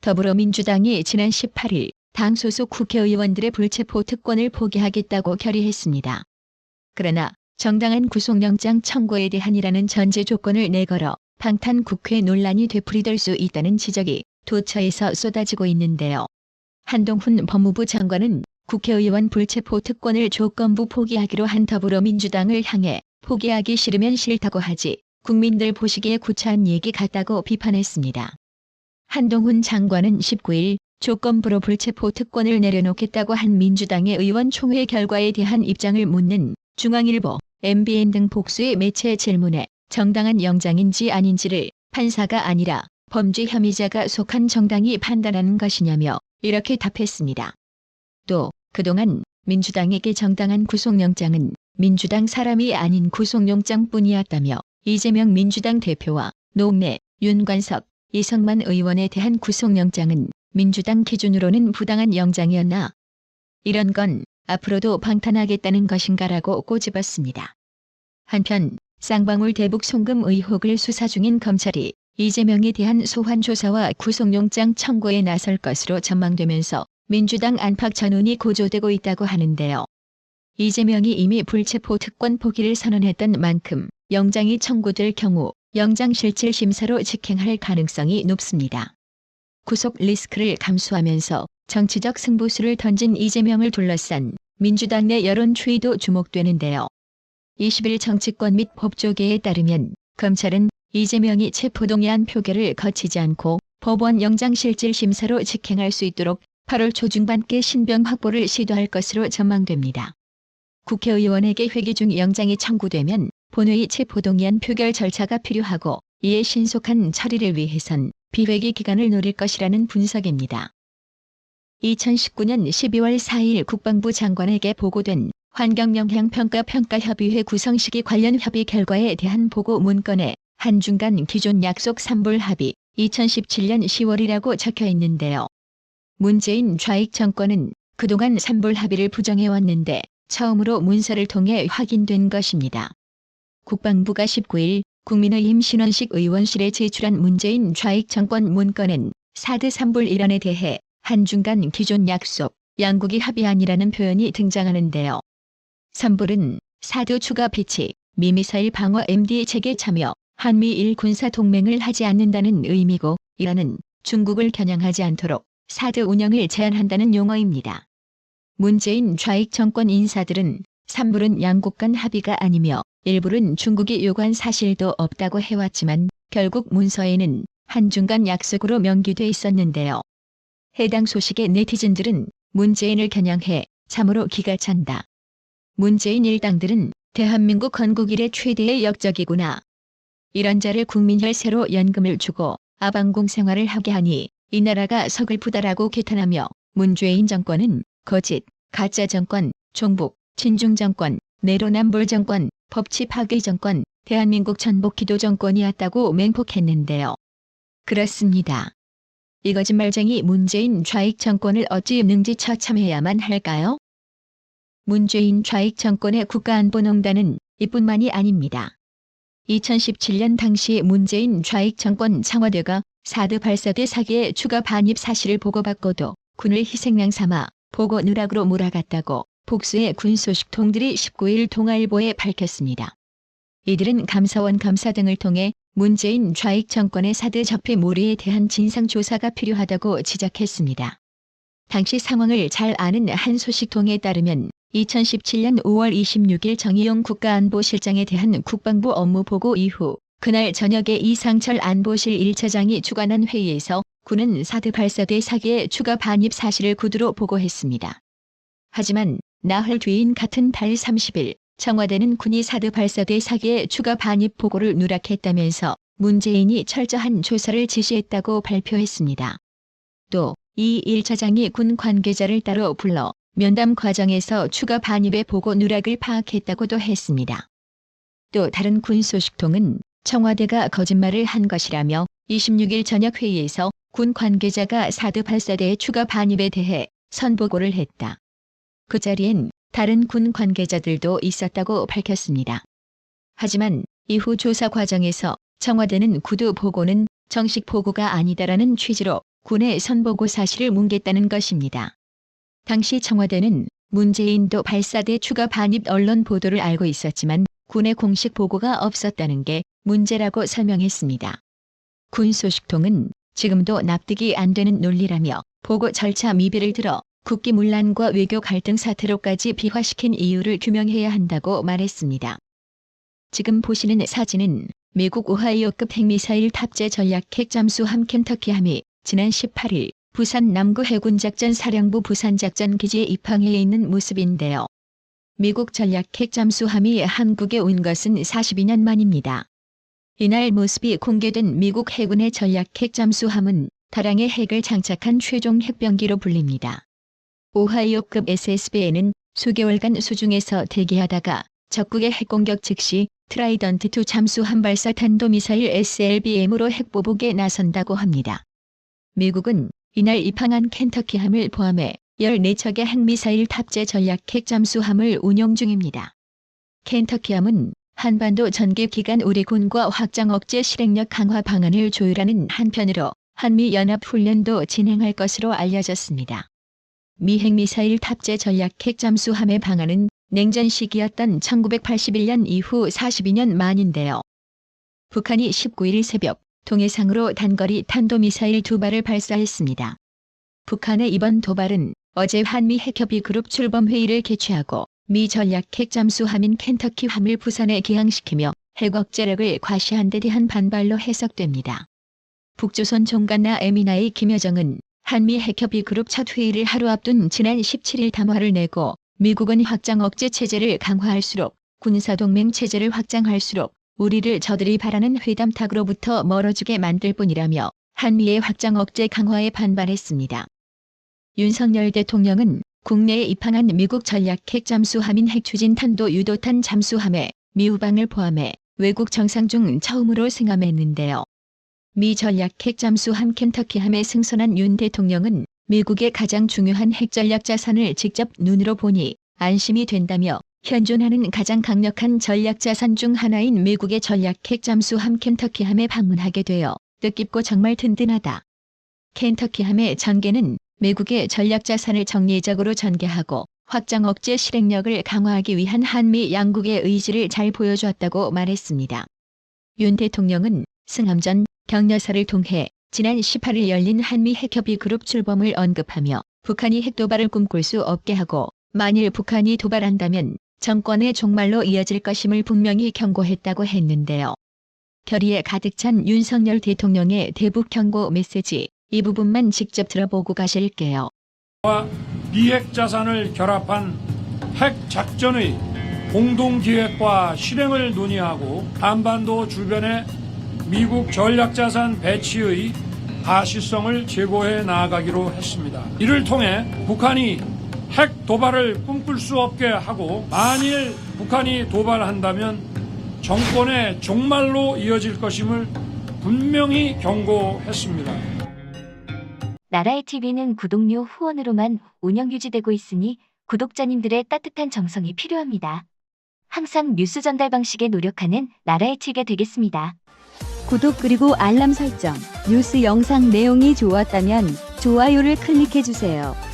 더불어민주당이 지난 18일 당 소속 국회의원들의 불체포 특권을 포기하겠다고 결의했습니다. 그러나 정당한 구속영장 청구에 대한이라는 전제 조건을 내걸어 방탄 국회 논란이 되풀이될 수 있다는 지적이 도처에서 쏟아지고 있는데요. 한동훈 법무부 장관은 국회의원 불체포 특권을 조건부 포기하기로 한 더불어민주당을 향해 포기하기 싫으면 싫다고 하지 국민들 보시기에 구차한 얘기 같다고 비판했습니다. 한동훈 장관은 19일 조건부로 불체포 특권을 내려놓겠다고 한 민주당의 의원총회 결과에 대한 입장을 묻는 중앙일보, MBN 등 복수의 매체 질문에 정당한 영장인지 아닌지를 판사가 아니라 범죄 혐의자가 속한 정당이 판단하는 것이냐며 이렇게 답했습니다. 또 그동안 민주당에게 정당한 구속영장은 민주당 사람이 아닌 구속영장뿐이었다며 이재명 민주당 대표와 노웅래, 윤관석, 이성만 의원에 대한 구속영장은 민주당 기준으로는 부당한 영장이었나? 이런 건 앞으로도 방탄하겠다는 것인가라고 꼬집었습니다. 한편 쌍방울 대북 송금 의혹을 수사 중인 검찰이 이재명에 대한 소환 조사와 구속영장 청구에 나설 것으로 전망되면서 민주당 안팎 전운이 고조되고 있다고 하는데요. 이재명이 이미 불체포 특권 포기를 선언했던 만큼 영장이 청구될 경우 영장실질심사로 직행할 가능성이 높습니다. 구속 리스크를 감수하면서 정치적 승부수를 던진 이재명을 둘러싼 민주당 내 여론 추이도 주목되는데요. 20일 정치권 및 법조계에 따르면 검찰은 이재명이 체포동의안 표결을 거치지 않고 법원 영장실질심사로 직행할 수 있도록 8월 초중반께 신병 확보를 시도할 것으로 전망됩니다. 국회의원에게 회기 중 영장이 청구되면 본회의 체포동의안 표결 절차가 필요하고 이에 신속한 처리를 위해선 비회기 기간을 노릴 것이라는 분석입니다. 2019년 12월 4일 국방부 장관에게 보고된 환경영향평가협의회 구성 시기 관련 협의 결과에 대한 보고 문건에 한중간 기존 약속 산불 합의 2017년 10월이라고 적혀 있는데요. 문재인 좌익 정권은 그동안 산불 합의를 부정해왔는데 처음으로 문서를 통해 확인된 것입니다. 국방부가 19일 국민의힘 신원식 의원실에 제출한 문재인 좌익 정권 문건엔 사드 산불 일환에 대해 한중간 기존 약속, 양국이 합의안이라는 표현이 등장하는데요. 산불은 사드 추가 배치, 미미사일 방어 MD 체계 참여, 한미일 군사 동맹을 하지 않는다는 의미고 이라는 중국을 겨냥하지 않도록 사드 운영을 제한한다는 용어입니다. 문재인 좌익 정권 인사들은 산불은 양국 간 합의가 아니며 일부는 중국이 요구한 사실도 없다고 해왔지만 결국 문서에는 한중간 약속으로 명기돼 있었는데요. 해당 소식에 네티즌들은 문재인을 겨냥해 참으로 기가 찬다. 문재인 일당들은 대한민국 건국 이래 최대의 역적이구나. 이런 자를 국민혈세로 연금을 주고 아방궁 생활을 하게 하니 이 나라가 서글프다라고 개탄하며 문재인 정권은 거짓, 가짜 정권, 종북, 친중 정권, 내로남불 정권, 법치 파괴 정권, 대한민국 전복 기도 정권이었다고 맹폭했는데요. 그렇습니다. 이 거짓말쟁이 문재인 좌익 정권을 어찌 능지처참해야만 할까요? 문재인 좌익 정권의 국가안보농단은 이뿐만이 아닙니다. 2017년 당시 문재인 좌익 정권 청와대가 사드 발사대 사기의 추가 반입 사실을 보고받고도 군을 희생양 삼아 보고 누락으로 몰아갔다고 복수의 군 소식통들이 19일 동아일보에 밝혔습니다. 이들은 감사원 감사 등을 통해 문재인 좌익 정권의 사드 적폐 몰이에 대한 진상조사가 필요하다고 지적했습니다. 당시 상황을 잘 아는 한 소식통에 따르면 2017년 5월 26일 정의용 국가안보실장에 대한 국방부 업무보고 이후 그날 저녁에 이상철 안보실 1차장이 주관한 회의에서 군은 사드 발사대 사기의 추가 반입 사실을 구두로 보고했습니다. 하지만 나흘 뒤인 같은 달 30일 청와대는 군이 사드 발사대 사기의 추가 반입 보고를 누락했다면서 문재인이 철저한 조사를 지시했다고 발표했습니다. 또 이 1차장이 군 관계자를 따로 불러 면담 과정에서 추가 반입의 보고 누락을 파악했다고도 했습니다. 또 다른 군 소식통은 청와대가 거짓말을 한 것이라며 26일 저녁 회의에서 군 관계자가 사드 발사대의 추가 반입에 대해 선보고를 했다. 그 자리엔 다른 군 관계자들도 있었다고 밝혔습니다. 하지만 이후 조사 과정에서 청와대는 구두 보고는 정식 보고가 아니다라는 취지로 군의 선보고 사실을 뭉갰다는 것입니다. 당시 청와대는 문재인도 발사대 추가 반입 언론 보도를 알고 있었지만 군의 공식 보고가 없었다는 게 문제라고 설명했습니다. 군 소식통은 지금도 납득이 안 되는 논리라며 보고 절차 미비를 들어 국기문란과 외교 갈등 사태로까지 비화시킨 이유를 규명해야 한다고 말했습니다. 지금 보시는 사진은 미국 오하이오급 핵미사일 탑재 전략핵 잠수함 켄터키함이 지난 18일 부산 남구 해군작전 사령부 부산작전 기지에 입항해 있는 모습인데요. 미국 전략핵 잠수함이 한국에 온 것은 42년 만입니다. 이날 모습이 공개된 미국 해군의 전략핵 잠수함은 다량의 핵을 장착한 최종 핵병기로 불립니다. 오하이오급 SSB에는 수개월간 수중에서 대기하다가 적국의 핵공격 즉시 트라이던트2 잠수함 발사 탄도미사일 SLBM으로 핵보복에 나선다고 합니다. 미국은 이날 입항한 켄터키함을 포함해 14척의 핵미사일 탑재 전략핵 잠수함을 운용 중입니다. 켄터키함은 한반도 전개 기간 우리 군과 확장 억제 실행력 강화 방안을 조율하는 한편으로 한미연합훈련도 진행할 것으로 알려졌습니다. 미 핵미사일 탑재 전략핵 잠수함의 방안은 냉전 시기였던 1981년 이후 42년 만인데요. 북한이 19일 새벽 동해상으로 단거리 탄도미사일 2발을 발사했습니다. 북한의 이번 도발은 어제 한미 핵협의 그룹 출범회의를 개최하고 미 전략핵 잠수함인 켄터키함을 부산에 기항시키며 핵억제력을 과시한 데 대한 반발로 해석됩니다. 북조선 종간나 에미나의 김여정은 한미 핵협의 그룹 첫 회의를 하루 앞둔 지난 17일 담화를 내고 미국은 확장 억제 체제를 강화할수록 군사동맹 체제를 확장할수록 우리를 저들이 바라는 회담탁으로부터 멀어지게 만들 뿐이라며 한미의 확장 억제 강화에 반발했습니다. 윤석열 대통령은 국내에 입항한 미국 전략핵 잠수함인 핵추진 탄도 유도탄 잠수함에 미우방을 포함해 외국 정상 중 처음으로 승함했는데요. 미 전략핵 잠수함 켄터키함에 승선한 윤 대통령은 미국의 가장 중요한 핵전략 자산을 직접 눈으로 보니 안심이 된다며 현존하는 가장 강력한 전략 자산 중 하나인 미국의 전략핵 잠수함 켄터키함에 방문하게 되어 뜻깊고 정말 든든하다. 켄터키함의 전개는 미국의 전략 자산을 정례적으로 전개하고 확장 억제 실행력을 강화하기 위한 한미 양국의 의지를 잘 보여주었다고 말했습니다. 윤 대통령은 승함 전 격려사를 통해 지난 18일 열린 한미 핵협의 그룹 출범을 언급하며 북한이 핵도발을 꿈꿀 수 없게 하고 만일 북한이 도발한다면 정권의 종말로 이어질 것임을 분명히 경고했다고 했는데요. 결의에 가득 찬 윤석열 대통령의 대북 경고 메시지 이 부분만 직접 들어보고 가실게요. 비핵 자산을 결합한 핵 작전의 공동 기획과 실행을 논의하고 한반도 주변의 미국 전략 자산 배치의 가시성을 제고해 나아가기로 했습니다. 이를 통해 북한이 핵 도발을 꿈꿀 수 없게 하고 만일 북한이 도발한다면 정권의 종말로 이어질 것임을 분명히 경고했습니다. 나라의 TV는 구독료 후원으로만 운영 유지되고 있으니 구독자님들의 따뜻한 정성이 필요합니다. 항상 뉴스 전달 방식에 노력하는 나라의 TV가 되겠습니다. 구독 그리고 알람 설정, 뉴스 영상 내용이 좋았다면 좋아요를 클릭해주세요.